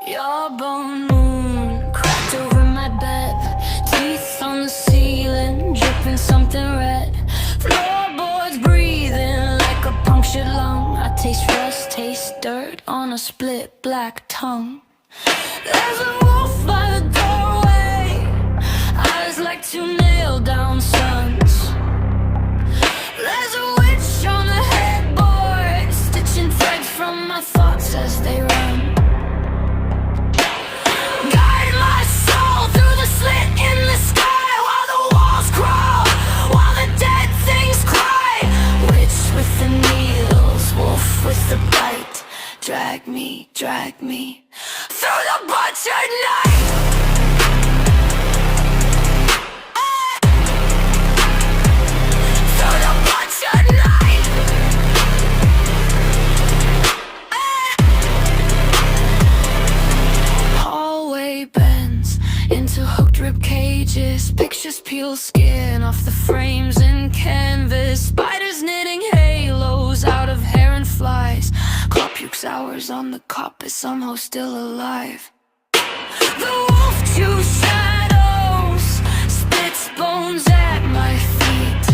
Your bone moon cracked over my bed, teeth on the ceiling, dripping something red. Floorboards breathing like a punctured lung. I taste rust, taste dirt on a split black tongue. There's a wolf by the doorway, eyes like two nailed down suns. There's a witch on the headboard, stitching threads from my thoughts as they run. Guide my soul through the slit in the sky, while the walls crawl, while the dead things cry. Witch with the needles, wolf with the bite. Drag me through the butchered night. Through the butchered night. Hallway bends into hooked rib cages. Pictures peel skin off the frames and canvas. Spiders knitting halos out of hair and flies. Cop pukes hours on the cop is somehow still alive. The wolf chews shadows, spits bones at my feet.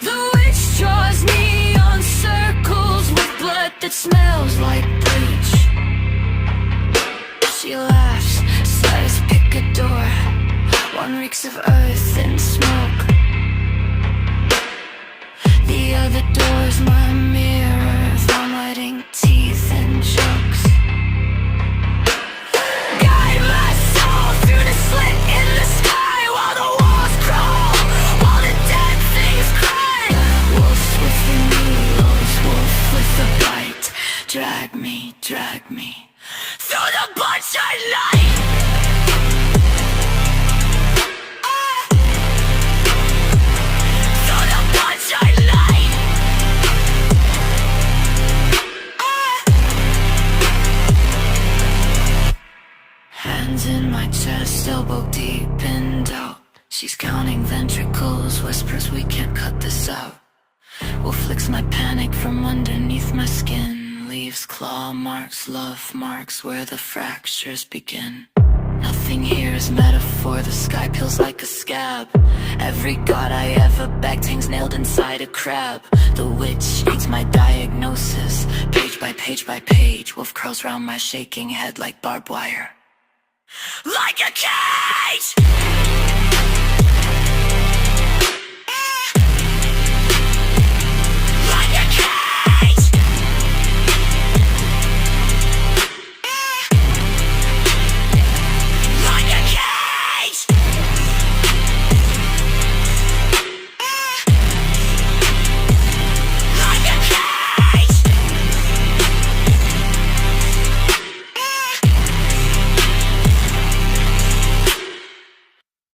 The witch draws neon circles with blood that smells like bleach. She laughs, says pick a door. One reeks of earth and smoke. The other door's my mirror, vomiting teeth and jokes. Guide my soul through the slit in the sky, while the walls crawl, while the dead things cry. Wolf with the needles, wolf with the bite. Drag me through the butchered night. Through the butchered night. Hands in my chest, elbow deep in doubt. She's counting ventricles, whispers we can't cut this out. Wolf flicks my panic from underneath my skin, leaves claw marks, love marks where the fractures begin. Nothing here is metaphor, the sky peels like a scab. Every god I ever begged hangs nailed inside a crab. The witch eats my diagnosis, page by page by page. Wolf curls round my shaking head like barbed wire. Like a cage!